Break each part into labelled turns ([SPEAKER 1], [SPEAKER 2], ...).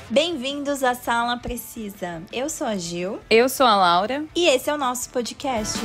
[SPEAKER 1] Bem-vindos à Sala Precisa. Eu sou a Gil.
[SPEAKER 2] Eu sou a Laura.
[SPEAKER 1] E esse é o nosso podcast.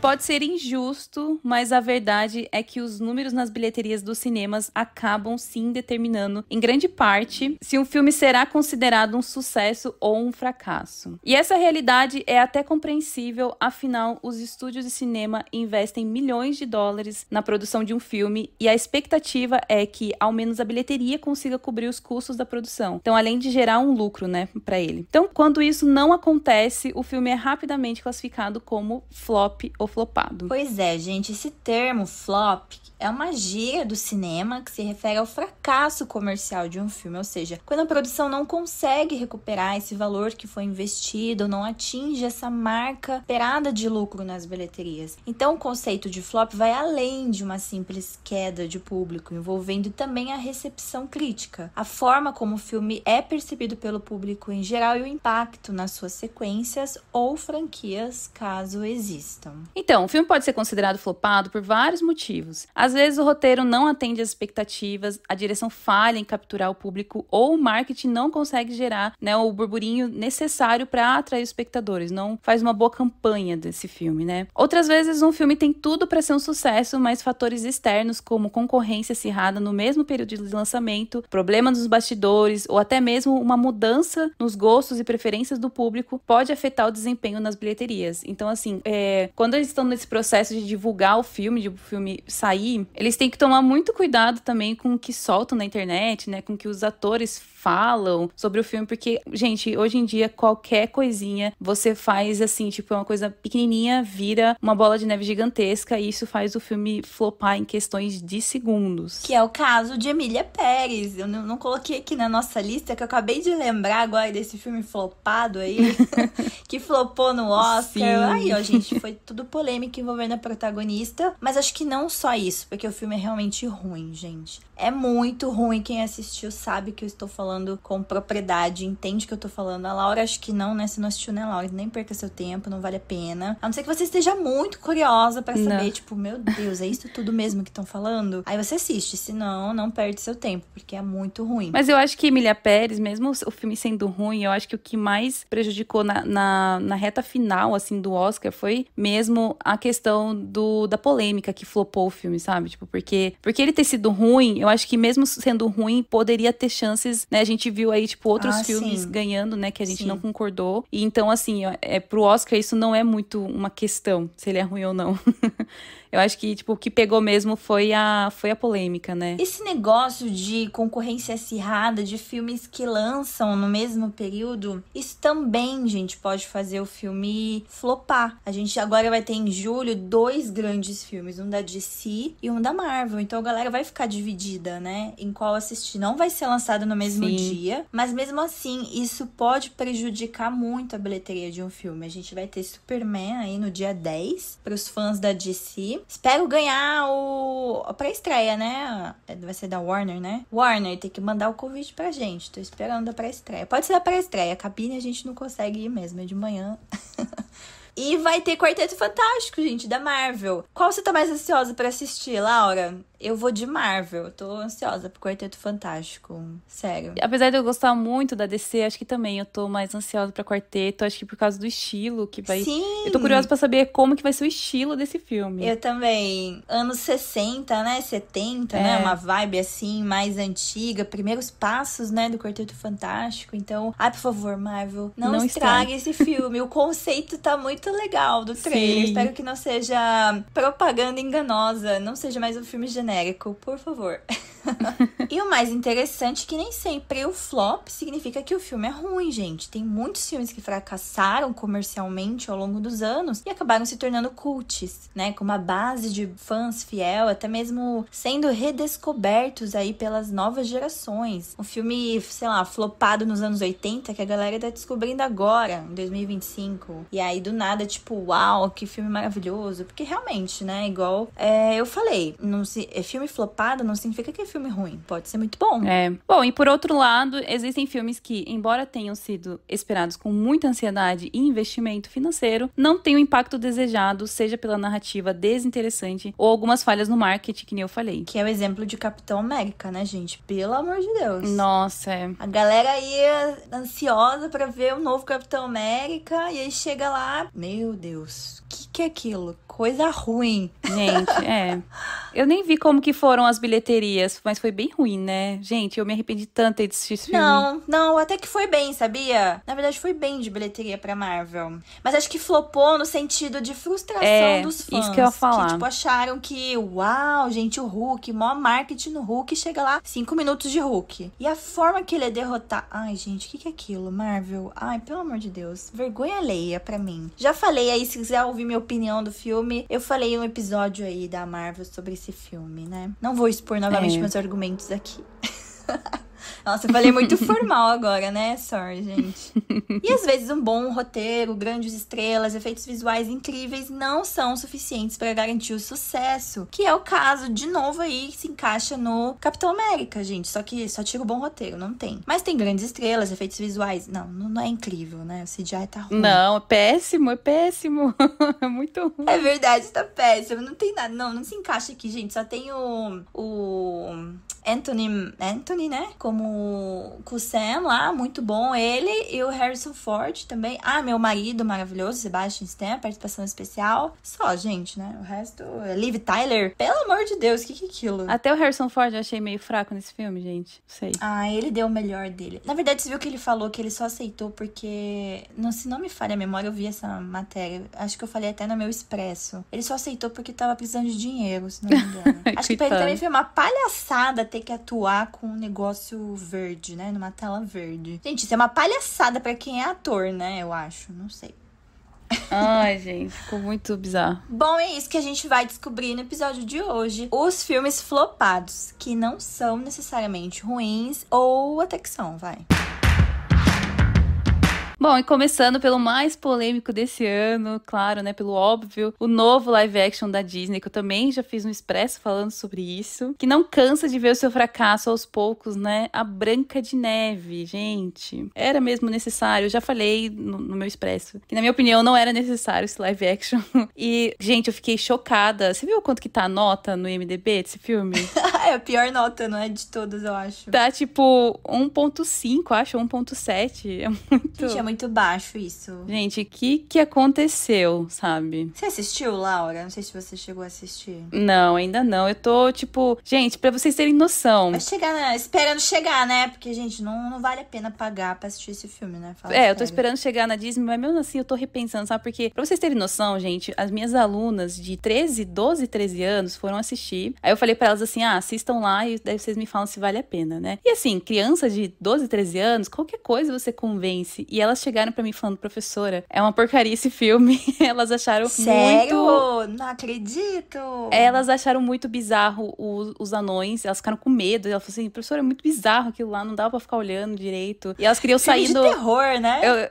[SPEAKER 2] Pode ser injusto, mas a verdade é que os números nas bilheterias dos cinemas acabam sim determinando, em grande parte, se um filme será considerado um sucesso ou um fracasso. E essa realidade é até compreensível, afinal, os estúdios de cinema investem milhões de dólares na produção de um filme e a expectativa é que, ao menos, a bilheteria consiga cobrir os custos da produção. Então, além de gerar um lucro, para ele. Então, quando isso não acontece, o filme é rapidamente classificado como flop ou flopado.
[SPEAKER 1] Pois é, gente, esse termo flop é uma gíria do cinema que se refere ao fracasso comercial de um filme, ou seja, quando a produção não consegue recuperar esse valor que foi investido, não atinge essa marca esperada de lucro nas bilheterias. Então, o conceito de flop vai além de uma simples queda de público, envolvendo também a recepção crítica, a forma como o filme é percebido pelo público em geral e o impacto nas suas sequências ou franquias, caso existam.
[SPEAKER 2] Então, o filme pode ser considerado flopado por vários motivos. Às vezes o roteiro não atende às expectativas, a direção falha em capturar o público ou o marketing não consegue gerar o burburinho necessário para atrair os espectadores, não faz uma boa campanha desse filme, Outras vezes um filme tem tudo para ser um sucesso, mas fatores externos como concorrência acirrada no mesmo período de lançamento, problema nos bastidores ou até mesmo uma mudança nos gostos e preferências do público pode afetar o desempenho nas bilheterias. Então, assim, quando eles estão nesse processo de divulgar o filme, de o filme sair, eles têm que tomar muito cuidado também com o que soltam na internet, com o que os atores falam sobre o filme, porque, gente, hoje em dia, qualquer coisinha você faz, assim, uma coisa pequenininha, vira uma bola de neve gigantesca e isso faz o filme flopar em questões de segundos.
[SPEAKER 1] Que é o caso de Emília Pérez. Eu não coloquei aqui na nossa lista, que eu acabei de lembrar agora desse filme flopado aí, que flopou no Oscar.
[SPEAKER 2] Sim.
[SPEAKER 1] Aí, ó, gente, foi tudo polêmica envolvendo a protagonista, mas acho que não só isso, porque o filme é realmente ruim, gente. É muito ruim. Quem assistiu sabe que eu estou falando com propriedade, entende que eu tô falando. A Laura, acho que não, Se não assistiu, Laura? Nem perca seu tempo, não vale a pena. A não ser que você esteja muito curiosa pra saber, meu Deus, é isso tudo mesmo que estão falando? Aí você assiste, senão não perde seu tempo, porque é muito ruim.
[SPEAKER 2] Mas eu acho que Emília Pérez, mesmo o filme sendo ruim, eu acho que o que mais prejudicou na reta final, assim, do Oscar foi mesmo a questão da polêmica que flopou o filme, sabe? Porque ele ter sido ruim, eu acho que mesmo sendo ruim, poderia ter chances, A gente viu aí, outros filmes ganhando, que a gente não concordou. E então, assim, pro Oscar isso não é muito uma questão, se ele é ruim ou não. Eu acho que, o que pegou mesmo foi a polêmica,
[SPEAKER 1] Esse negócio de concorrência acirrada de filmes que lançam no mesmo período, isso também, gente, pode fazer o filme flopar. A gente agora vai ter em julho 2 grandes filmes, um da DC e um da Marvel. Então a galera vai ficar dividida, em qual assistir. Não vai ser lançado no mesmo dia, mas mesmo assim, isso pode prejudicar muito a bilheteria de um filme. A gente vai ter Superman aí no dia 10, pros fãs da DC. Espero ganhar a pré-estreia, Vai ser da Warner, Warner, tem que mandar o convite pra gente. Tô esperando a pré-estreia. Pode ser a pré-estreia. A cabine a gente não consegue ir mesmo, é de manhã. E vai ter Quarteto Fantástico, gente, da Marvel. Qual você tá mais ansiosa pra assistir, Laura? Eu vou de Marvel. Eu tô ansiosa pro Quarteto Fantástico. Sério.
[SPEAKER 2] Apesar de eu gostar muito da DC, acho que também eu tô mais ansiosa pra Quarteto. Acho que por causa do estilo que vai...
[SPEAKER 1] Sim!
[SPEAKER 2] Eu tô curiosa pra saber como que vai ser o estilo desse filme.
[SPEAKER 1] Eu também. Anos 60, 70, Uma vibe assim, mais antiga. Primeiros passos, do Quarteto Fantástico. Então, por favor, Marvel, não estrague esse filme. O conceito tá muito legal do trailer.
[SPEAKER 2] Sim.
[SPEAKER 1] Espero que não seja propaganda enganosa. Não seja mais um filme genérico, por favor. E o mais interessante é que nem sempre o flop significa que o filme é ruim, gente. Tem muitos filmes que fracassaram comercialmente ao longo dos anos e acabaram se tornando cults, com uma base de fãs fiel, até mesmo sendo redescobertos aí pelas novas gerações. Um filme, flopado nos anos 80 que a galera tá descobrindo agora, em 2025. E aí, do nada, uau, que filme maravilhoso. Porque realmente, igual eu falei, filme flopado não significa que filme ruim, pode ser muito bom.
[SPEAKER 2] Bom, e por outro lado, existem filmes que, embora tenham sido esperados com muita ansiedade e investimento financeiro, não têm o impacto desejado, seja pela narrativa desinteressante ou algumas falhas no marketing, que nem eu falei.
[SPEAKER 1] Que é o exemplo de Capitão América, né, gente? Pelo amor de Deus.
[SPEAKER 2] Nossa,
[SPEAKER 1] A galera ia ansiosa pra ver o novo Capitão América e aí chega lá, meu Deus, que é aquilo? Coisa ruim.
[SPEAKER 2] Gente, eu nem vi como que foram as bilheterias, mas foi bem ruim, né? Gente, eu me arrependi tanto de assistir esse filme.
[SPEAKER 1] Não, até que foi bem, sabia? Na verdade, foi bem de bilheteria pra Marvel. Mas acho que flopou no sentido de frustração dos fãs.
[SPEAKER 2] Isso que eu ia falar.
[SPEAKER 1] Que, tipo, acharam que, uau, gente, o Hulk, maior marketing no Hulk, chega lá, 5 minutos de Hulk. E a forma que ele é derrotar... Ai, gente, o que é aquilo, Marvel? Ai, pelo amor de Deus. Vergonha alheia pra mim. Já falei aí, se quiser ouvir minha opinião do filme, eu falei um episódio aí da Marvel sobre esse filme, né? Não vou expor novamente meus argumentos aqui. Nossa, eu falei muito formal agora, né? Sorry, gente. E às vezes um bom roteiro, grandes estrelas, efeitos visuais incríveis não são suficientes para garantir o sucesso. Que é o caso, de novo aí, que se encaixa no Capitão América, gente. Só que só tira o bom roteiro, não tem. Mas tem grandes estrelas, efeitos visuais. Não é incrível, né? O CGI tá ruim.
[SPEAKER 2] Não, é péssimo. É muito ruim.
[SPEAKER 1] É verdade, tá péssimo. Não tem nada, não se encaixa aqui, gente. Só tem o Anthony, né? Como o Sam lá, muito bom ele. E o Harrison Ford também. Ah, meu marido maravilhoso, Sebastian Stan, participação especial. Só, gente, né? O resto é Liv Tyler. Pelo amor de Deus, que é aquilo?
[SPEAKER 2] Até o Harrison Ford eu achei meio fraco nesse filme, gente. Não sei.
[SPEAKER 1] Ah, ele deu o melhor dele. Na verdade, você viu que ele falou que ele só aceitou porque... Se não me falha a memória, eu vi essa matéria. Acho que eu falei até no meu Expresso. Ele só aceitou porque tava precisando de dinheiro, se não me engano. Acho que pra ele também foi uma palhaçada ter que atuar com um negócio verde, né? Numa tela verde. Gente, isso é uma palhaçada pra quem é ator, né? Eu acho. Não sei.
[SPEAKER 2] Ai, gente, ficou muito bizarro.
[SPEAKER 1] Bom, é isso que a gente vai descobrir no episódio de hoje. Os filmes flopados, que não são necessariamente ruins, ou até que são, vai.
[SPEAKER 2] Bom, e começando pelo mais polêmico desse ano, claro, né, pelo óbvio, o novo live action da Disney, que eu também já fiz um expresso falando sobre isso, que não cansa de ver o seu fracasso aos poucos, né, a Branca de Neve, gente. Era mesmo necessário, eu já falei no meu expresso, que na minha opinião não era necessário esse live action. E, gente, eu fiquei chocada. Você viu quanto que tá a nota no IMDb desse filme?
[SPEAKER 1] É a pior nota, não é? De todas, eu acho.
[SPEAKER 2] Tá, tipo, 1.5, acho, 1.7. É muito...
[SPEAKER 1] Gente, é muito baixo isso.
[SPEAKER 2] Gente, o que aconteceu, sabe?
[SPEAKER 1] Você assistiu, Laura? Não sei se você chegou a assistir.
[SPEAKER 2] Não, ainda não. Eu tô, tipo... Gente, pra vocês terem noção...
[SPEAKER 1] Vai chegar, né? Esperando chegar, né? Porque, gente, não vale a pena pagar pra assistir esse filme, né? Fala
[SPEAKER 2] sério. Eu tô esperando chegar na Disney, mas mesmo assim eu tô repensando, sabe? Porque, pra vocês terem noção, gente, as minhas alunas de 12, 13 anos foram assistir. Aí eu falei pra elas assim, assistam lá e daí vocês me falam se vale a pena, né? E assim, criança de 12, 13 anos, qualquer coisa você convence. E elas chegaram pra mim falando, professora, é uma porcaria esse filme. Elas acharam
[SPEAKER 1] Sério?
[SPEAKER 2] muito...
[SPEAKER 1] Não acredito!
[SPEAKER 2] Elas acharam muito bizarro os anões, elas ficaram com medo. Ela falou assim, professora, é muito bizarro aquilo lá, não dava pra ficar olhando direito. E elas queriam sair
[SPEAKER 1] de terror, né?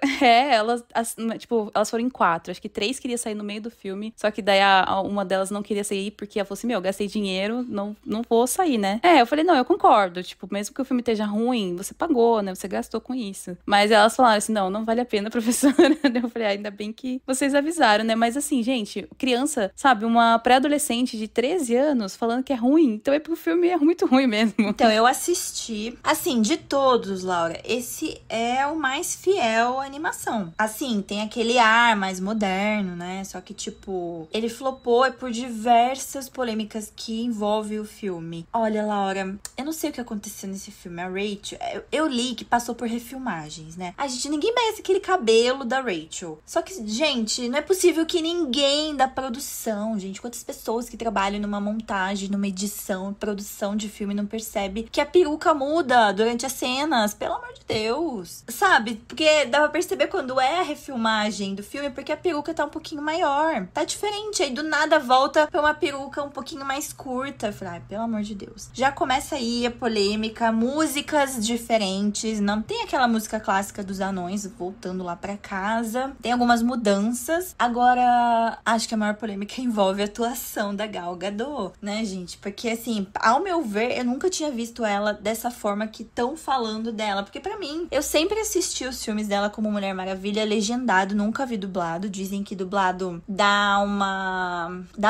[SPEAKER 2] Elas foram em 4. Acho que 3 queriam sair no meio do filme, só que daí uma delas não queria sair porque ela falou assim, gastei dinheiro, não vou sair, né? Eu falei, não, eu concordo. Tipo, mesmo que o filme esteja ruim, você pagou, né? Você gastou com isso. Mas elas falaram assim, não vale a pena, professora. Eu falei, ainda bem que vocês avisaram, né? Mas assim, gente, criança, sabe, uma pré-adolescente de 13 anos falando que é ruim. Então é porque o filme é muito ruim mesmo.
[SPEAKER 1] Então, eu assisti. Assim, de todos, Laura, esse é o mais fiel à animação. Assim, tem aquele ar mais moderno, né? Só que, tipo, ele flopou por diversas polêmicas que envolvem o filme. Olha, Laura, eu não sei o que aconteceu nesse filme. A Rachel, eu li que passou por refilmagens, né? Ninguém merece aquele cabelo da Rachel. Só que, gente, não é possível que ninguém da produção, gente, quantas pessoas que trabalham numa montagem, numa edição, produção de filme não percebe que a peruca muda durante as cenas, pelo amor de Deus. Sabe? Porque dá pra perceber quando é a refilmagem do filme, porque a peruca tá um pouquinho maior. Tá diferente. Aí do nada volta pra uma peruca um pouquinho mais curta. Eu falei, pelo amor de Deus. Já começa aí a polêmica, músicas diferentes. Não tem aquela música clássica dos anões anões voltando lá pra casa. Tem algumas mudanças. Agora, acho que a maior polêmica envolve a atuação da Gal Gadot, né, gente? Porque, assim, ao meu ver, eu nunca tinha visto ela dessa forma que estão falando dela. Porque, pra mim, eu sempre assisti os filmes dela como Mulher Maravilha legendado, nunca vi dublado. Dizem que dublado dá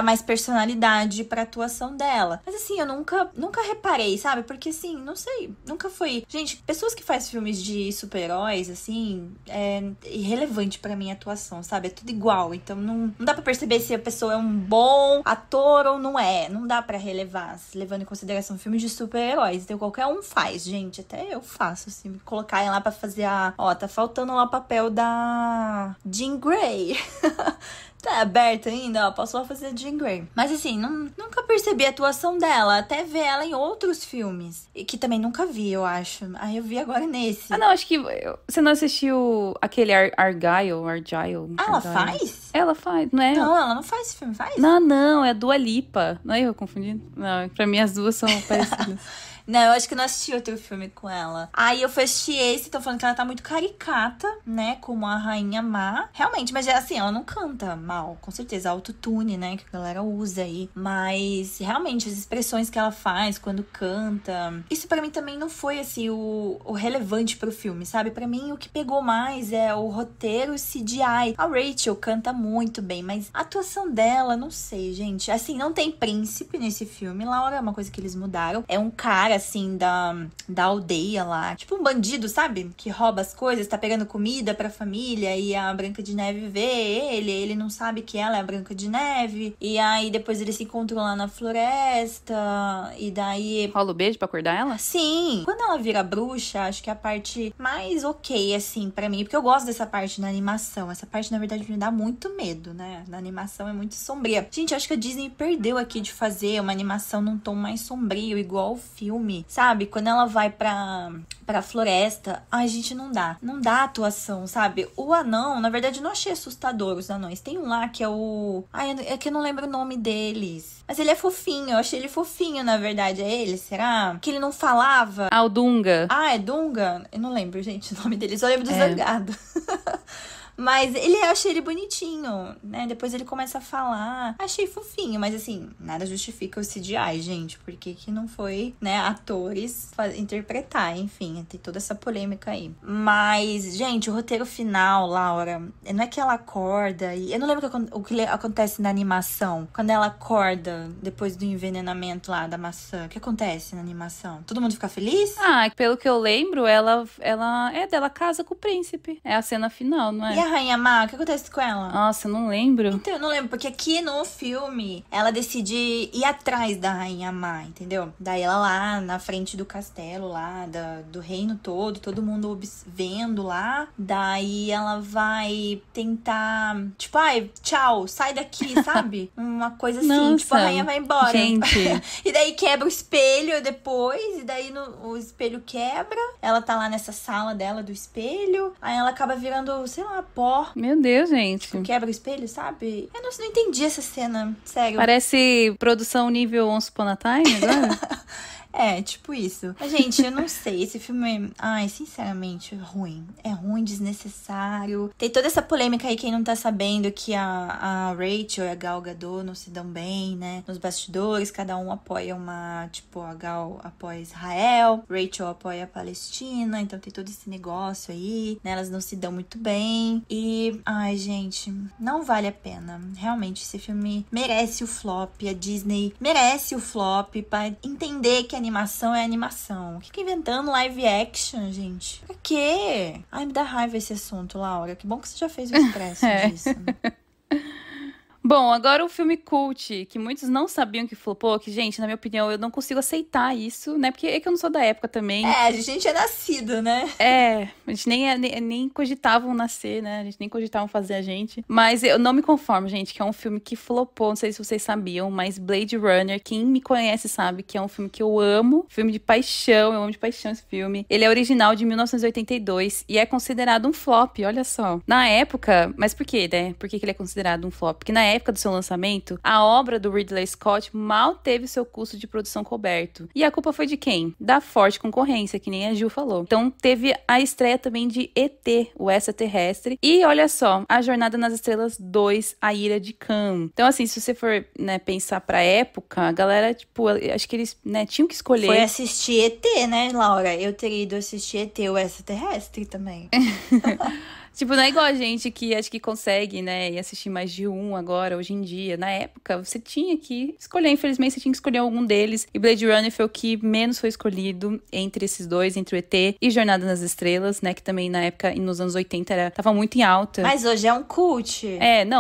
[SPEAKER 1] mais personalidade pra atuação dela. Mas, assim, eu nunca reparei, sabe? Porque, assim, não sei, nunca foi... Gente, pessoas que fazem filmes de super-heróis, assim, é irrelevante pra mim a atuação, sabe? É tudo igual. Então, não dá pra perceber se a pessoa é um bom ator ou não é. Não dá pra relevar, levando em consideração filmes de super-heróis. Então, qualquer um faz, gente. Até eu faço, assim, me colocarem lá pra fazer Ó, tá faltando lá o papel da Jean Grey. Tá aberto ainda, ó, posso lá fazer Jean Grey. Mas assim, nunca percebi a atuação dela, até ver ela em outros filmes. E que também nunca vi, eu acho. Aí eu vi agora nesse.
[SPEAKER 2] Ah, não, acho que você não assistiu aquele Argyle.
[SPEAKER 1] Ah, ela faz?
[SPEAKER 2] Ela faz, não é?
[SPEAKER 1] Não, ela não faz esse filme, faz?
[SPEAKER 2] Não, é Dua Lipa. Não é eu confundindo? Não, pra mim as duas são parecidas.
[SPEAKER 1] Não, eu acho que eu não assisti outro filme com ela. Aí eu fui assistir esse, tô falando que ela tá muito caricata, né? Como a Rainha Má. Realmente, mas assim, ela não canta mal, com certeza. Autotune, né? Que a galera usa aí. Mas, realmente, as expressões que ela faz quando canta... Isso pra mim também não foi, assim, o relevante pro filme, sabe? Pra mim, o que pegou mais é o roteiro e o CGI. A Rachel canta muito bem, mas a atuação dela, não sei, gente. Assim, não tem príncipe nesse filme. Laura é uma coisa que eles mudaram. É um cara assim, da aldeia lá. Tipo um bandido, sabe? Que rouba as coisas, tá pegando comida pra família e a Branca de Neve vê ele não sabe que ela é a Branca de Neve. E aí depois eles se encontram lá na floresta e daí...
[SPEAKER 2] Rola o beijo pra acordar ela?
[SPEAKER 1] Sim. Quando ela vira bruxa, acho que é a parte mais ok, assim, pra mim. Porque eu gosto dessa parte na animação. Essa parte, na verdade, me dá muito medo, né? Na animação é muito sombria. Gente, eu acho que a Disney perdeu aqui de fazer uma animação num tom mais sombrio, igual o filme. Sabe? Quando ela vai pra floresta, ai, gente, não dá atuação, sabe? O anão, na verdade, eu não achei assustador os anões. Tem um lá que é o... Ai, é que eu não lembro o nome deles. Mas ele é fofinho, eu achei ele fofinho, na verdade. É ele, será? Que ele não falava.
[SPEAKER 2] Ah, o Dunga.
[SPEAKER 1] Ah, é Dunga? Eu não lembro, gente, o nome dele. Só lembro do Zangado. Mas eu achei ele bonitinho, né? Depois ele começa a falar. Achei fofinho, mas assim, nada justifica o CGI, gente. Por que não foi, né, atores interpretar? Enfim, tem toda essa polêmica aí. Mas, gente, o roteiro final, Laura, não é que ela acorda e... Eu não lembro o que acontece na animação. Quando ela acorda depois do envenenamento lá da maçã. O que acontece na animação? Todo mundo fica feliz?
[SPEAKER 2] Ah, pelo que eu lembro, ela casa com o príncipe. É a cena final, não é?
[SPEAKER 1] E a Rainha Má, o que acontece com ela?
[SPEAKER 2] Nossa, eu não lembro.
[SPEAKER 1] Então, eu não lembro, porque aqui no filme, ela decide ir atrás da Rainha Má, entendeu? Daí ela lá, na frente do castelo lá, do reino todo mundo vendo lá. Daí ela vai tentar, tipo, ai, tchau, sai daqui, sabe? Uma coisa assim,
[SPEAKER 2] Nossa,
[SPEAKER 1] tipo, a rainha vai embora.
[SPEAKER 2] Gente.
[SPEAKER 1] E daí quebra o espelho depois, e daí o espelho quebra. Ela tá lá nessa sala dela do espelho, aí ela acaba virando, sei lá, pó.
[SPEAKER 2] Meu Deus, gente.
[SPEAKER 1] Tipo, quebra o espelho, sabe? Eu não entendi essa cena, sério.
[SPEAKER 2] Parece produção nível Once Upon a Time agora.
[SPEAKER 1] É, tipo isso. Mas, gente, eu não sei. Esse filme, ai, sinceramente, é ruim. É ruim, desnecessário. Tem toda essa polêmica aí, quem não tá sabendo, que a Rachel e a Gal Gadot não se dão bem, né? Nos bastidores, cada um apoia uma... Tipo, a Gal apoia Israel, Rachel apoia a Palestina. Então tem todo esse negócio aí, né? Elas não se dão muito bem. E, ai, gente, não vale a pena. Realmente, esse filme merece o flop. A Disney merece o flop pra entender que a animação é animação. Fica inventando live action, gente. Pra quê? Ai, me dá raiva esse assunto, Laura. Que bom que você já fez o expresso disso.
[SPEAKER 2] Bom, agora o filme cult, que muitos não sabiam que flopou, que, gente, na minha opinião, eu não consigo aceitar isso, né? Porque é que eu não sou da época também.
[SPEAKER 1] É, a gente é nascido, né?
[SPEAKER 2] É, a gente nem cogitavam nascer, né? A gente nem cogitavam fazer a gente. Mas eu não me conformo, gente, que é um filme que flopou, não sei se vocês sabiam, mas Blade Runner, quem me conhece sabe que é um filme que eu amo, filme de paixão, eu amo de paixão esse filme. Ele é original de 1982 e é considerado um flop, olha só. Na época, mas por quê, né? Por que ele é considerado um flop? Porque na época época do seu lançamento, a obra do Ridley Scott mal teve seu custo de produção coberto. E a culpa foi de quem? Da forte concorrência, que nem a Ju falou. Então teve a estreia também de E.T., o Extraterrestre. E olha só, A Jornada nas Estrelas 2, A Ira de Khan. Então assim, se você for, né, pensar pra época, a galera, tipo, acho que eles, né, tinham que escolher.
[SPEAKER 1] Foi assistir E.T., né, Laura? Eu teria ido assistir E.T., o Extraterrestre também.
[SPEAKER 2] Tipo, não é igual a gente que acho que consegue, né, e assistir mais de um agora, hoje em dia. Na época, você tinha que escolher, infelizmente, você tinha que escolher algum deles. E Blade Runner foi o que menos foi escolhido entre esses dois, entre o ET e Jornada nas Estrelas, né, que também na época, nos anos 80, tava muito em alta.
[SPEAKER 1] Mas hoje é um cult.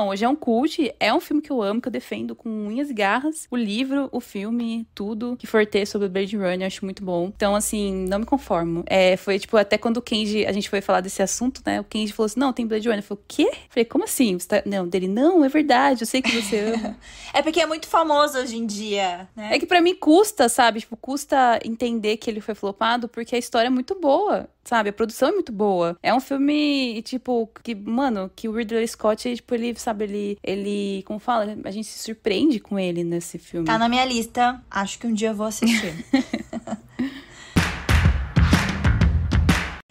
[SPEAKER 2] Hoje é um cult, é um filme que eu amo, que eu defendo com unhas e garras. O livro, o filme, tudo que for ter sobre Blade Runner, eu acho muito bom. Então, assim, não me conformo. Foi, tipo, até quando o Kenji, a gente foi falar desse assunto, né, o Kenji falou assim, não, tem Blade Runner. Eu falei, o quê? Eu falei, como assim? Não, dele, não, é verdade, eu sei que você ama.
[SPEAKER 1] É porque é muito famoso hoje em dia, né?
[SPEAKER 2] É que pra mim custa, sabe? Tipo, custa entender que ele foi flopado, porque a história é muito boa, sabe? A produção é muito boa. É um filme, tipo, que, mano, que o Ridley Scott, tipo, ele, sabe, ele, como fala? A gente se surpreende com ele nesse filme.
[SPEAKER 1] Tá na minha lista, acho que um dia eu vou assistir.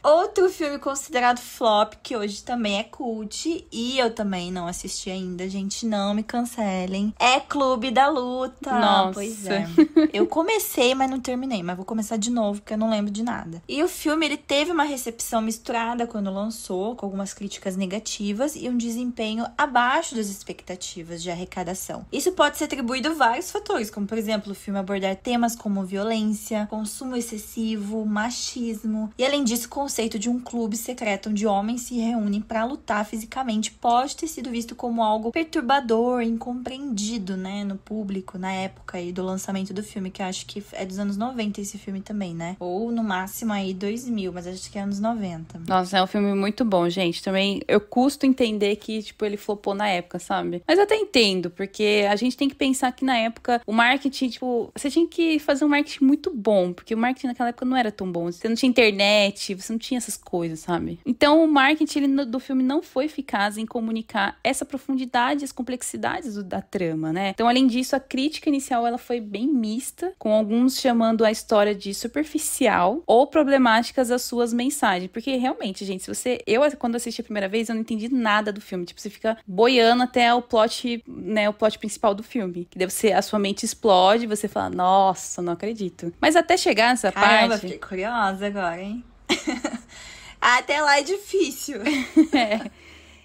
[SPEAKER 1] Outro filme considerado flop, que hoje também é cult, e eu também não assisti ainda, gente, não me cancelem, é Clube da Luta.
[SPEAKER 2] Nossa.
[SPEAKER 1] Pois é. Eu comecei, mas não terminei, mas vou começar de novo, porque eu não lembro de nada. E o filme, ele teve uma recepção misturada quando lançou, com algumas críticas negativas e um desempenho abaixo das expectativas de arrecadação. Isso pode ser atribuído a vários fatores, como, por exemplo, o filme abordar temas como violência, consumo excessivo, machismo, e além disso, conceito de um clube secreto onde homens se reúnem para lutar fisicamente pode ter sido visto como algo perturbador, incompreendido, né, no público, na época aí do lançamento do filme, que eu acho que é dos anos 90 esse filme também, né? Ou no máximo aí 2000, mas acho que é anos 90.
[SPEAKER 2] Nossa, é um filme muito bom, gente. Também eu custo entender que, tipo, ele flopou na época, sabe? Mas eu até entendo, porque a gente tem que pensar que na época o marketing, tipo, você tinha que fazer um marketing muito bom, porque o marketing naquela época não era tão bom. Você não tinha internet, você não tinha essas coisas, sabe? Então o marketing do filme não foi eficaz em comunicar essa profundidade e as complexidades da trama, né? Então, além disso, a crítica inicial ela foi bem mista, com alguns chamando a história de superficial ou problemáticas as suas mensagens. Porque realmente, gente, quando assisti a primeira vez, eu não entendi nada do filme. Tipo, você fica boiando até o plot, né, o plot principal do filme. Que deve ser, a sua mente explode e você fala, nossa, não acredito. Mas até chegar nessa
[SPEAKER 1] Caramba,
[SPEAKER 2] parte...
[SPEAKER 1] fiquei curiosa agora, hein? Até lá é difícil.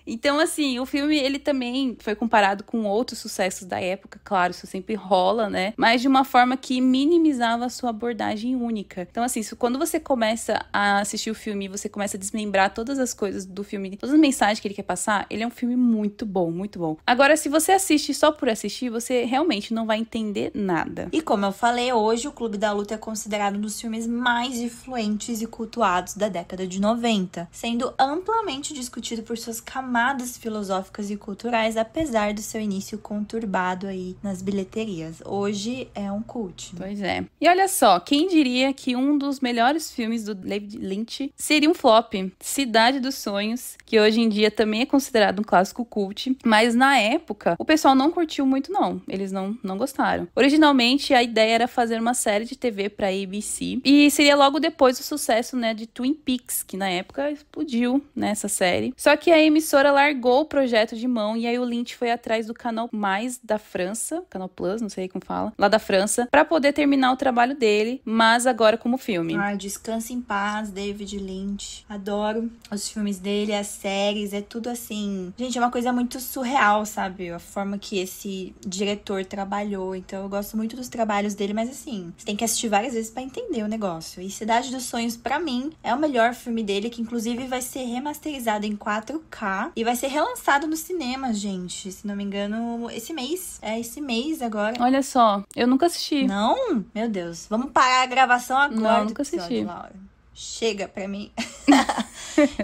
[SPEAKER 2] Então, assim, o filme, ele também foi comparado com outros sucessos da época, claro, isso sempre rola, né? Mas de uma forma que minimizava a sua abordagem única. Então, assim, quando você começa a assistir o filme e você começa a desmembrar todas as coisas do filme, todas as mensagens que ele quer passar, ele é um filme muito bom, muito bom. Agora, se você assiste só por assistir, você realmente não vai entender nada.
[SPEAKER 1] E como eu falei, hoje o Clube da Luta é considerado um dos filmes mais influentes e cultuados da década de 90, sendo amplamente discutido por suas camadas filosóficas e culturais, apesar do seu início conturbado aí nas bilheterias. Hoje é um cult.
[SPEAKER 2] Pois é. E olha só, quem diria que um dos melhores filmes do David Lynch seria um flop? Cidade dos Sonhos, que hoje em dia também é considerado um clássico cult, mas na época o pessoal não curtiu muito não, eles não gostaram. Originalmente a ideia era fazer uma série de TV pra ABC e seria logo depois do sucesso, né, de Twin Peaks, que na época explodiu nessa série. Só que a emissora largou o projeto de mão e aí o Lynch foi atrás do Canal Mais da França, Canal Plus, não sei como fala, lá da França, pra poder terminar o trabalho dele, mas agora como filme.
[SPEAKER 1] Ai, descansa em paz, David Lynch. Adoro os filmes dele, as séries, é tudo assim... Gente, é uma coisa muito surreal, sabe? A forma que esse diretor trabalhou, então eu gosto muito dos trabalhos dele, mas assim, você tem que assistir várias vezes pra entender o negócio. E Cidade dos Sonhos, pra mim, é o melhor filme dele, que inclusive vai ser remasterizado em 4K e vai ser relançado nos cinemas, gente. Se não me engano, esse mês. É esse mês agora.
[SPEAKER 2] Olha só, eu nunca assisti.
[SPEAKER 1] Não? Meu Deus. Vamos parar a gravação agora.
[SPEAKER 2] Não, nunca assisti.
[SPEAKER 1] Laura. Chega pra mim.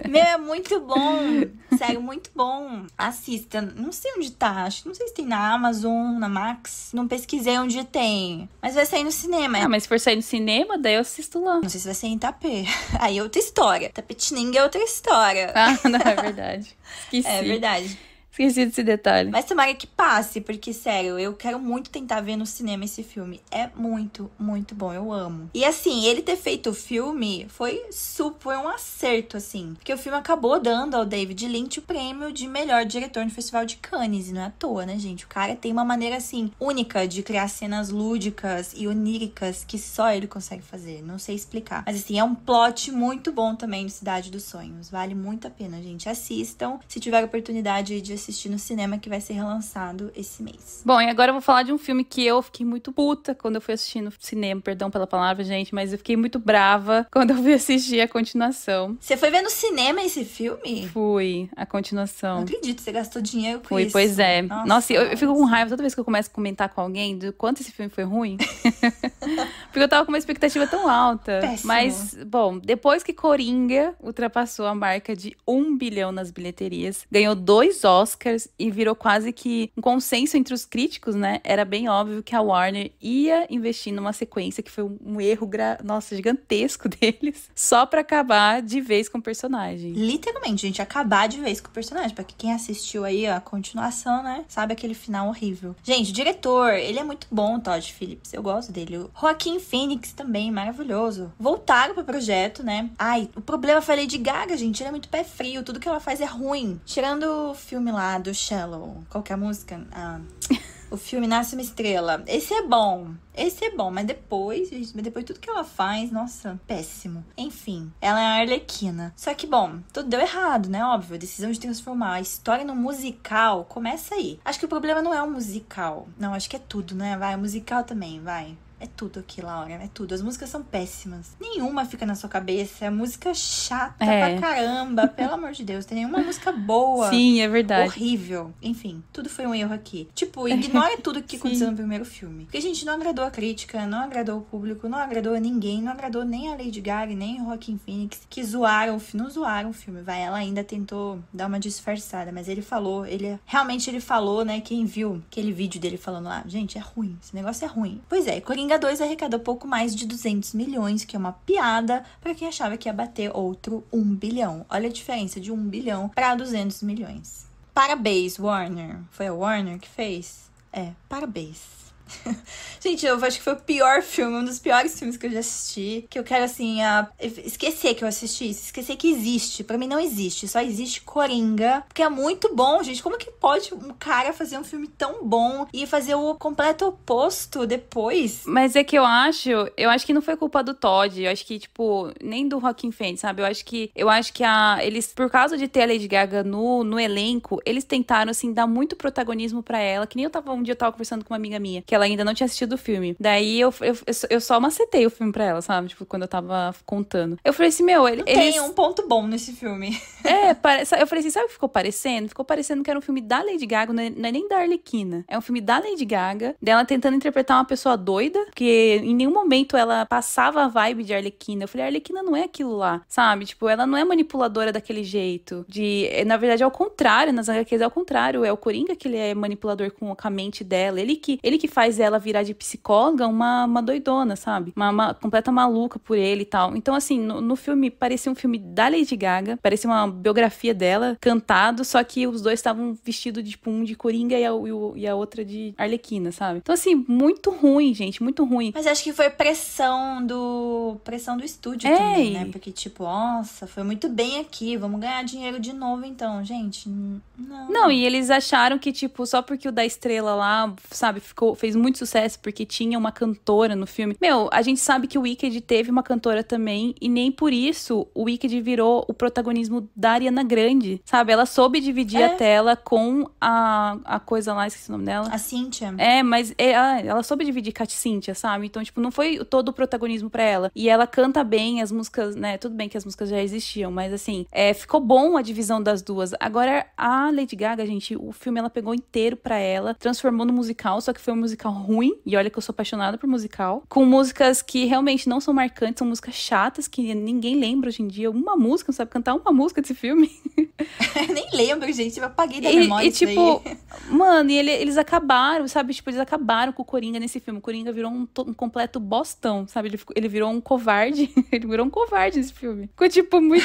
[SPEAKER 1] Meu, é muito bom. Sério, muito bom. Assista. Não sei onde tá. Acho que não sei se tem na Amazon, na Max. Não pesquisei onde tem. Mas vai sair no cinema.
[SPEAKER 2] Ah, mas se for sair no cinema, daí eu assisto lá.
[SPEAKER 1] Não sei se vai ser em Itapê. Aí é outra história. Tapetininga é outra história.
[SPEAKER 2] Ah, não, é verdade. Esqueci.
[SPEAKER 1] É verdade.
[SPEAKER 2] Esqueci desse detalhe.
[SPEAKER 1] Mas tomara que passe, porque, sério, eu quero muito tentar ver no cinema esse filme. É muito, muito bom, eu amo. E assim, ele ter feito o filme foi um acerto, assim. Porque o filme acabou dando ao David Lynch o prêmio de melhor diretor no Festival de Cannes. E não é à toa, né, gente? O cara tem uma maneira, assim, única de criar cenas lúdicas e oníricas que só ele consegue fazer. Não sei explicar. Mas, assim, é um plot muito bom também de Cidade dos Sonhos. Vale muito a pena, gente. Assistam, se tiver oportunidade de assistir no cinema, que vai ser relançado esse mês.
[SPEAKER 2] Bom, e agora eu vou falar de um filme que eu fiquei muito puta quando eu fui assistir no cinema. Perdão pela palavra, gente, mas eu fiquei muito brava quando eu fui assistir a continuação.
[SPEAKER 1] Você foi ver no cinema esse filme?
[SPEAKER 2] Fui, a continuação.
[SPEAKER 1] Não acredito, você gastou dinheiro com
[SPEAKER 2] Fui,
[SPEAKER 1] isso.
[SPEAKER 2] pois é. Nossa, eu fico com
[SPEAKER 1] nossa.
[SPEAKER 2] raiva toda vez que eu começo a comentar com alguém do quanto esse filme foi ruim. Porque eu tava com uma expectativa tão alta.
[SPEAKER 1] Péssimo.
[SPEAKER 2] Mas, bom, depois que Coringa ultrapassou a marca de 1 bilhão nas bilheterias, ganhou 2 Oscars e virou quase que um consenso entre os críticos, né? Era bem óbvio que a Warner ia investir numa sequência que foi um erro, nossa, gigantesco deles, só pra acabar de vez com o personagem.
[SPEAKER 1] Literalmente, gente, acabar de vez com o personagem. Porque quem assistiu aí a continuação, né, sabe aquele final horrível. Gente, o diretor, ele é muito bom, o Todd Phillips. Eu gosto dele. O Joaquin Phoenix também, maravilhoso. Voltaram pro projeto, né? Ai, o problema foi a Lady Gaga, gente. Ela é muito pé frio. Tudo que ela faz é ruim. Tirando o filme lá do Shallow. Qual que é a música? O filme Nasce uma Estrela. Esse é bom, mas depois, gente, depois de tudo que ela faz, nossa, péssimo. Enfim, ela é a Arlequina. Só que, bom, tudo deu errado, né? Óbvio, a decisão de transformar a história num musical começa aí. Acho que o problema não é o musical. Não, acho que é tudo, né? Vai, o musical também, vai. É tudo aqui, Laura, é tudo. As músicas são péssimas. Nenhuma fica na sua cabeça. É música chata pra caramba. Pelo amor de Deus, tem nenhuma música boa.
[SPEAKER 2] Sim, é verdade.
[SPEAKER 1] Horrível. Enfim, tudo foi um erro aqui. Tipo, ignora tudo que aconteceu no primeiro filme. Porque, gente, não agradou a crítica, não agradou o público, não agradou a ninguém, não agradou nem a Lady Gaga, nem o Joaquin Phoenix, que zoaram o filme. Não zoaram o filme, vai. Ela ainda tentou dar uma disfarçada, mas ele falou, realmente ele falou, né, quem viu aquele vídeo dele falando lá, gente, é ruim, esse negócio é ruim. Pois é, Coringa 2 arrecadou pouco mais de 200 milhões, que é uma piada pra quem achava que ia bater outro 1 bilhão. Olha a diferença de 1 bilhão pra 200 milhões. Parabéns, Warner. Foi a Warner que fez? É, parabéns. Gente, eu acho que foi o pior filme, um dos piores filmes que eu já assisti. Que eu quero, assim, esquecer que eu assisti isso, esquecer que existe. Pra mim não existe, só existe Coringa. Porque é muito bom, gente. Como que pode um cara fazer um filme tão bom e fazer o completo oposto depois?
[SPEAKER 2] Mas é que eu acho que não foi culpa do Todd. Eu acho que, tipo, nem do Joaquin Phoenix, sabe? Eu acho que eles, por causa de ter a Lady Gaga no elenco, eles tentaram, assim, dar muito protagonismo pra ela. Que nem um dia eu tava conversando com uma amiga minha, que ela ainda não tinha assistido o filme. Daí eu só macetei o filme pra ela, sabe? Tipo, quando eu tava contando. Eu falei assim, eles...
[SPEAKER 1] Tem um ponto bom nesse filme.
[SPEAKER 2] Eu falei assim, sabe o que ficou parecendo? Ficou parecendo que era um filme da Lady Gaga, não é nem da Arlequina. É um filme da Lady Gaga, dela tentando interpretar uma pessoa doida, porque em nenhum momento ela passava a vibe de Arlequina. Eu falei, a Arlequina não é aquilo lá, sabe? Tipo, ela não é manipuladora daquele jeito. Na verdade, é ao contrário, nas HQs é ao contrário. É o Coringa que ele é manipulador com a mente dela. Ele que faz ela virar de psicóloga uma doidona, sabe? Uma completa maluca por ele e tal. Então, assim, no filme, parecia um filme da Lady Gaga, parecia uma biografia dela, cantado, só que os dois estavam vestidos de, tipo, um de Coringa e a outra de Arlequina, sabe? Então, assim, muito ruim, gente, muito ruim.
[SPEAKER 1] Mas acho que foi pressão do estúdio também, né? Porque, tipo, nossa, foi muito bem aqui, vamos ganhar dinheiro de novo então, gente.
[SPEAKER 2] Não, e eles acharam que, tipo, só porque o da Estrela lá, sabe, fez muito sucesso porque tinha uma cantora no filme. A gente sabe que o Wicked teve uma cantora também e nem por isso o Wicked virou o protagonismo da Ariana Grande, sabe? Ela soube dividir a tela com a coisa lá, esqueci o nome dela.
[SPEAKER 1] A Cynthia.
[SPEAKER 2] Mas ela soube dividir com a Cynthia, sabe? Então, tipo, não foi todo o protagonismo pra ela. E ela canta bem as músicas, né? Tudo bem que as músicas já existiam, mas assim, ficou bom a divisão das duas. Agora, a Lady Gaga, gente, o filme ela pegou inteiro pra ela, transformou no musical, só que foi um musical ruim, e olha que eu sou apaixonada por musical, com músicas que realmente não são marcantes, são músicas chatas, que ninguém lembra hoje em dia. Uma música, não sabe cantar uma música desse filme.
[SPEAKER 1] Nem lembro, gente, eu apaguei da memória isso
[SPEAKER 2] tipo,
[SPEAKER 1] daí.
[SPEAKER 2] Mano, e eles acabaram, sabe? Tipo, eles acabaram com o Coringa nesse filme. O Coringa virou um completo bostão, sabe? Ele virou um covarde. Ele virou um covarde nesse filme. Ficou, tipo, muito...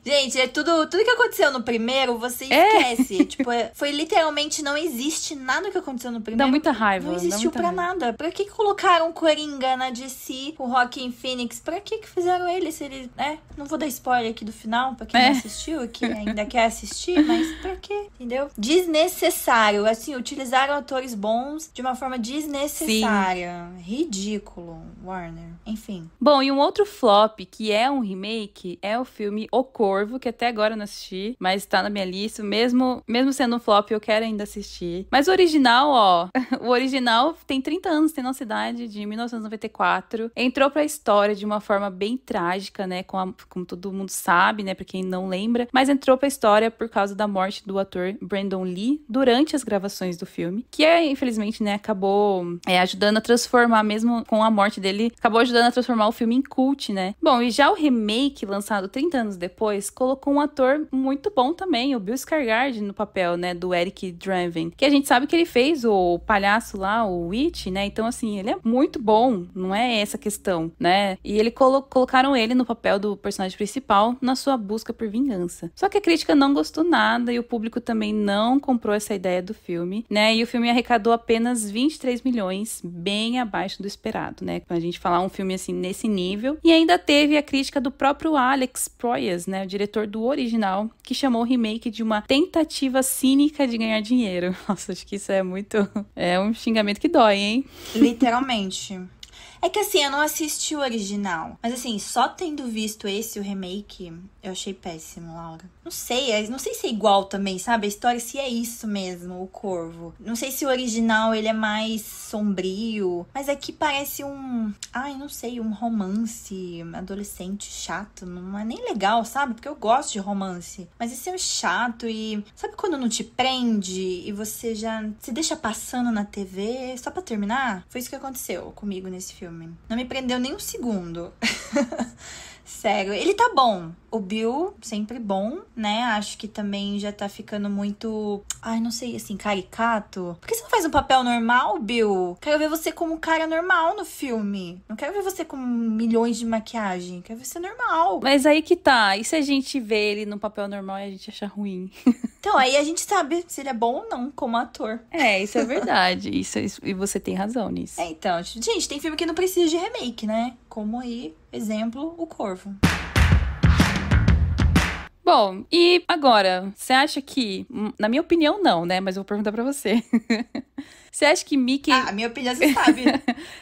[SPEAKER 1] Gente, é tudo que aconteceu no primeiro, você esquece. Tipo, foi literalmente, não existe nada que aconteceu no primeiro.
[SPEAKER 2] Dá muita raiva.
[SPEAKER 1] Não existiu pra nada. Pra que colocaram Coringa na DC, o Joaquin Phoenix? Pra que fizeram ele? Se ele, não vou dar spoiler aqui do final, pra quem não assistiu, que ainda quer assistir, mas pra quê? Entendeu? Desnecessário. Assim, utilizaram atores bons de uma forma desnecessária. Sim. Ridículo, Warner. Enfim.
[SPEAKER 2] Bom, e um outro flop, que é um remake, é o filme O Corvo, que até agora eu não assisti, mas tá na minha lista. Mesmo sendo um flop, eu quero ainda assistir. Mas o original, ó, o original tem 30 anos, tem nossa idade, de 1994. Entrou pra história de uma forma bem trágica, né, como todo mundo sabe, né, pra quem não lembra. Mas entrou pra história por causa da morte do ator Brandon Lee durante as gravações do filme, que infelizmente, né, acabou ajudando a transformar, mesmo com a morte dele, acabou ajudando a transformar o filme em cult, né. Bom, e já o remake, lançado 30 anos depois, colocou um ator muito bom também, o Bill Skarsgård, no papel, né, do Eric Draven, que a gente sabe que ele fez o palhaço lá, o Witch, né, então assim, ele é muito bom, não é essa questão, né, e ele colocaram ele no papel do personagem principal na sua busca por vingança. Só que a crítica não gostou nada e o público também não comprou essa ideia do filme, né, e o filme arrecadou apenas 23 milhões, bem abaixo do esperado, né, pra gente falar um filme assim, nesse nível, e ainda teve a crítica do próprio Alex Proyas, né, o diretor do original, que chamou o remake de uma tentativa cínica de ganhar dinheiro. Nossa, acho que isso é muito... é um xingamento que dói, hein?
[SPEAKER 1] Literalmente. É que assim, eu não assisti o original. Mas assim, só tendo visto o remake, eu achei péssimo, Laura. Não sei se é igual também, sabe? A história, se é isso mesmo, o Corvo. Não sei se o original, ele é mais sombrio. Mas aqui parece um romance adolescente chato. Não é nem legal, sabe? Porque eu gosto de romance. Mas esse é chato e... Sabe quando não te prende e você já se deixa passando na TV só pra terminar? Foi isso que aconteceu comigo nesse filme. Não me prendeu nem um segundo. Sério, ele tá bom. O Bill, sempre bom, né? Acho que também já tá ficando muito... não sei, assim, caricato. Por que você não faz um papel normal, Bill? Quero ver você como um cara normal no filme. Não quero ver você com milhões de maquiagem. Quero ver você normal.
[SPEAKER 2] Mas aí que tá. E se a gente vê ele no papel normal e a gente achar ruim?
[SPEAKER 1] Então, aí a gente sabe se ele é bom ou não como ator.
[SPEAKER 2] Isso é verdade. Isso, e você tem razão nisso.
[SPEAKER 1] Então, gente, tem filme que não precisa de remake, né? Como aí, exemplo, O Corvo.
[SPEAKER 2] Bom, e agora, você acha que... Na minha opinião, não, né? Mas eu vou perguntar pra você. Você acha que Mickey...
[SPEAKER 1] a minha opinião você sabe.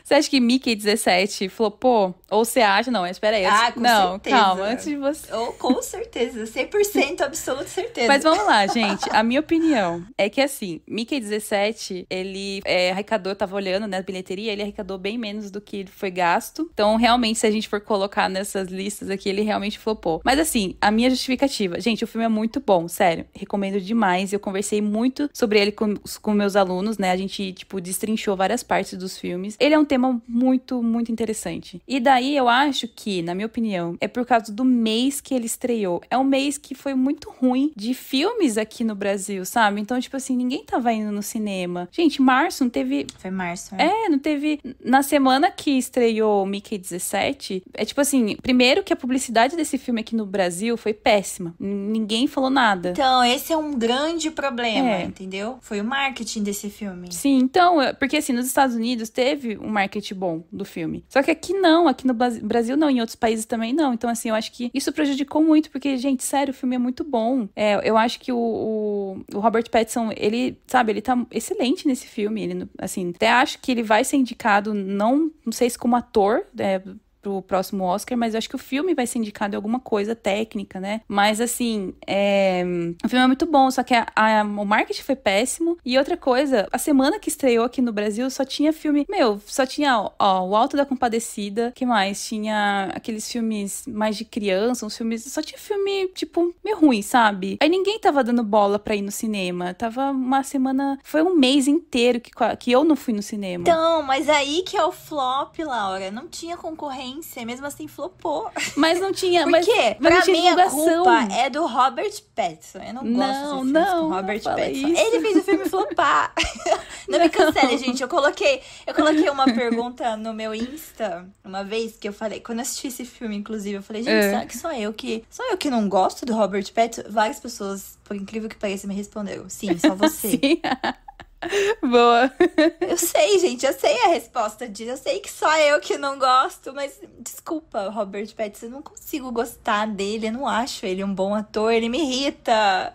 [SPEAKER 2] Você acha que Mickey 17 flopou? Ou você acha... Não, espera aí.
[SPEAKER 1] Com
[SPEAKER 2] não,
[SPEAKER 1] certeza.
[SPEAKER 2] Calma, antes de você...
[SPEAKER 1] Com certeza. 100% absoluta certeza.
[SPEAKER 2] Mas vamos lá, gente. A minha opinião é que, assim, Mickey 17, ele arrecadou, tava olhando, né, a bilheteria, ele arrecadou bem menos do que foi gasto. Então, realmente, se a gente for colocar nessas listas aqui, ele realmente flopou. Mas, assim, a minha justificativa... Gente, o filme é muito bom, sério. Recomendo demais. Eu conversei muito sobre ele com meus alunos, né? A gente, destrinchou várias partes dos filmes. Ele é um tema muito, muito interessante. E daí, eu acho que, na minha opinião, é por causa do mês que ele estreou. É um mês que foi muito ruim de filmes aqui no Brasil, sabe? Então, assim, ninguém tava indo no cinema. Gente, março não teve...
[SPEAKER 1] Foi março, né?
[SPEAKER 2] Não teve... Na semana que estreou Mickey 17, assim, primeiro que a publicidade desse filme aqui no Brasil foi péssima. Ninguém falou nada.
[SPEAKER 1] Então, esse é um grande problema, entendeu? Foi o marketing desse filme.
[SPEAKER 2] Sim, então, porque assim, nos Estados Unidos teve um marketing bom do filme. Só que aqui não, aqui no Brasil não, em outros países também não. Então, assim, eu acho que isso prejudicou muito, porque, gente, sério, o filme é muito bom. Eu acho que o Robert Pattinson, ele, sabe, ele tá excelente nesse filme. Ele, assim, até acho que ele vai ser indicado, não sei se como ator, pro próximo Oscar, mas eu acho que o filme vai ser indicado em alguma coisa técnica, né? Mas, assim, o filme é muito bom, só que o marketing foi péssimo. E outra coisa, a semana que estreou aqui no Brasil só tinha filme... só tinha, O Alto da Compadecida, que mais? Tinha aqueles filmes mais de criança, uns filmes... Só tinha filme, meio ruim, sabe? Aí ninguém tava dando bola pra ir no cinema. Tava uma semana... Foi um mês inteiro que eu não fui no cinema.
[SPEAKER 1] Então, mas aí que é o flop, Laura. Não tinha concorrência concorrência e mesmo assim flopou.
[SPEAKER 2] Mas não tinha...
[SPEAKER 1] Por quê?
[SPEAKER 2] Mas
[SPEAKER 1] Pra
[SPEAKER 2] não
[SPEAKER 1] mim, a
[SPEAKER 2] divulgação.
[SPEAKER 1] culpa é do Robert Pattinson. Eu não gosto de filmes com Robert Pattinson. Ele fez o filme flopar. Não me cancele, gente. Eu coloquei uma pergunta no meu Insta uma vez que eu falei, quando eu assisti esse filme, inclusive, eu falei, gente, será que só eu que não gosto do Robert Pattinson? Várias pessoas, por incrível que pareça, me responderam. Sim, só você.
[SPEAKER 2] Sim. Boa.
[SPEAKER 1] Eu sei, gente, eu sei a resposta disso. Eu sei que só eu que não gosto, mas desculpa, Robert Pattinson, eu não consigo gostar dele. Eu não acho ele um bom ator, ele me irrita.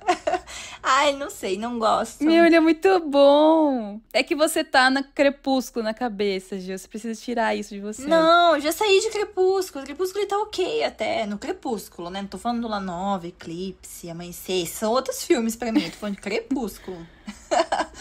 [SPEAKER 1] Ai, não sei, não gosto.
[SPEAKER 2] Meu, ele é muito bom. É que você tá na Crepúsculo na cabeça, Gil. Você precisa tirar isso de você.
[SPEAKER 1] Não, já saí de Crepúsculo. Crepúsculo ele tá ok até. No Crepúsculo, né? Não tô falando do La Nova, Eclipse, Amanhecer. São outros filmes pra mim. Eu tô falando de Crepúsculo.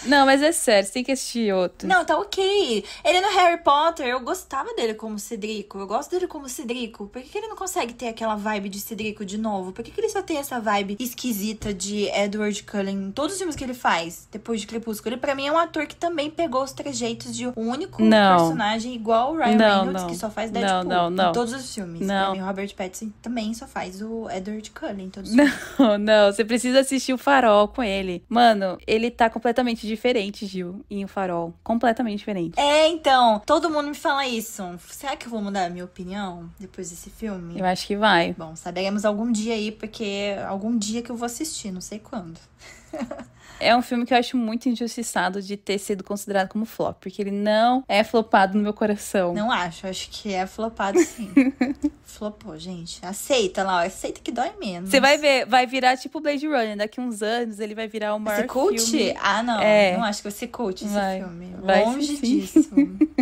[SPEAKER 2] Não, mas é sério, você tem que assistir outro.
[SPEAKER 1] Não, tá ok. Ele no Harry Potter, eu gostava dele como Cedrico. Eu gosto dele como Cedrico. Por que ele não consegue ter aquela vibe de Cedrico de novo? Por que ele só tem essa vibe esquisita de Edward Cullen em todos os filmes que ele faz depois de Crepúsculo? Ele, pra mim, é um ator que também pegou os trejeitos de um único personagem igual o Ryan Reynolds, que só faz Deadpool em todos os filmes. Pra mim, o Robert Pattinson também só faz o Edward Cullen em todos os filmes.
[SPEAKER 2] Não, você precisa assistir o Farol com ele. Mano, ele tá completamente diferente, Gil, em O Farol. Completamente diferente.
[SPEAKER 1] É, então, todo mundo me fala isso. Será que eu vou mudar a minha opinião depois desse filme?
[SPEAKER 2] Eu acho que vai.
[SPEAKER 1] Bom, saberemos algum dia aí, porque é algum dia que eu vou assistir, não sei quando.
[SPEAKER 2] É um filme que eu acho muito injustiçado de ter sido considerado como flop, porque ele não é flopado no meu coração.
[SPEAKER 1] Não acho que é flopado sim. Flopou, gente. Aceita lá, aceita que dói menos.
[SPEAKER 2] Você vai ver, vai virar tipo Blade Runner. Daqui uns anos ele vai virar o maior
[SPEAKER 1] cult?
[SPEAKER 2] filme.
[SPEAKER 1] Ah, não. Não acho que vai ser cult esse filme.
[SPEAKER 2] Vai
[SPEAKER 1] longe disso.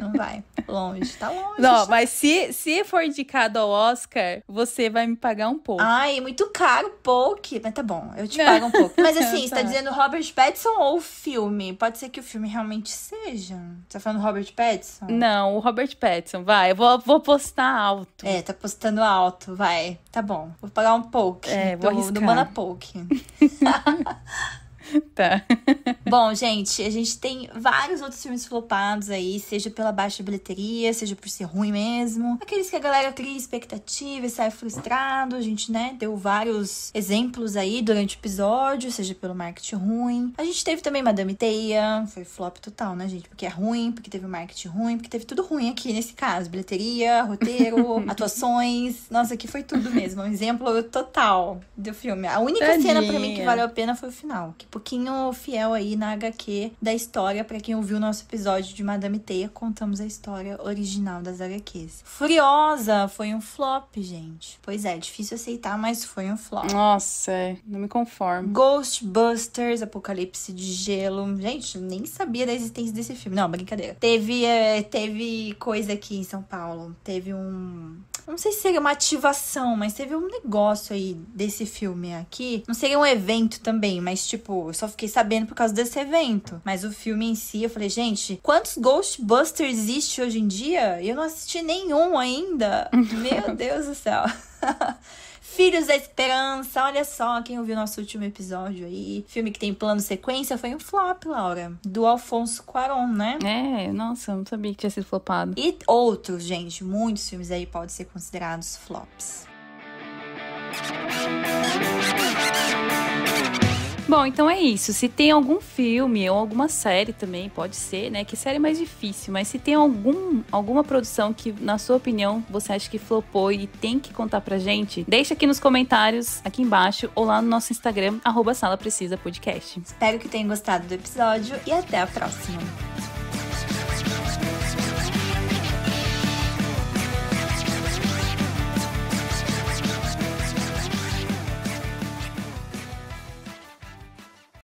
[SPEAKER 1] Não vai. Longe. Tá longe.
[SPEAKER 2] Não,
[SPEAKER 1] já.
[SPEAKER 2] mas se for indicado ao Oscar, você vai me pagar um pouco.
[SPEAKER 1] Ai, muito caro, pouco. Mas tá bom, eu te pago um pouco. Mas assim, você tá dizendo Robert Pattinson ou o filme? Pode ser que o filme realmente seja. Você tá falando Robert Pattinson?
[SPEAKER 2] Não, o Robert Pattinson, vai. Eu vou postar alto.
[SPEAKER 1] É, tá postando alto, vai. Tá bom. Vou pagar um pouco.
[SPEAKER 2] Vou arriscar.
[SPEAKER 1] Do Manapoke.
[SPEAKER 2] Tá.
[SPEAKER 1] Bom, gente, a gente tem vários outros filmes flopados aí, seja pela baixa bilheteria, seja por ser ruim mesmo. Aqueles que a galera cria expectativa e sai frustrado. A gente, né, deu vários exemplos aí durante o episódio, seja pelo marketing ruim. A gente teve também Madame Teia, foi flop total, né, gente? Porque é ruim, porque teve marketing ruim, porque teve tudo ruim aqui nesse caso. Bilheteria, roteiro, atuações. Nossa, aqui foi tudo mesmo. Um exemplo total do filme. A única cena pra mim que valeu a pena foi o final. Que pouquinho fiel aí na HQ da história. Pra quem ouviu o nosso episódio de Madame Teia, contamos a história original das HQs. Furiosa foi um flop, gente. Pois é, difícil aceitar, mas foi um flop.
[SPEAKER 2] Nossa, não me conformo.
[SPEAKER 1] Ghostbusters, Apocalipse de Gelo. Gente, nem sabia da existência desse filme. Não, brincadeira. Teve coisa aqui em São Paulo. Teve não sei se seria uma ativação, mas teve um negócio aí desse filme aqui. Não seria um evento também, mas tipo, eu só fiquei sabendo por causa desse evento. Mas o filme em si, eu falei, gente, quantos Ghostbusters existe hoje em dia? Eu não assisti nenhum ainda. Meu Deus do céu. Filhos da Esperança, olha só, quem ouviu nosso último episódio aí. Filme que tem plano sequência, foi um flop, Laura. Do Alfonso Cuarón, né?
[SPEAKER 2] Nossa, eu não sabia que tinha sido flopado.
[SPEAKER 1] E outros, gente, muitos filmes aí podem ser considerados flops.
[SPEAKER 2] Bom, então é isso. Se tem algum filme ou alguma série também, pode ser, né? Que série é mais difícil, mas se tem alguma produção que, na sua opinião, você acha que flopou e tem que contar pra gente, deixa aqui nos comentários, aqui embaixo, ou lá no nosso Instagram, @SalaPrecisaPodcast.
[SPEAKER 1] Espero que tenham gostado do episódio e até a próxima.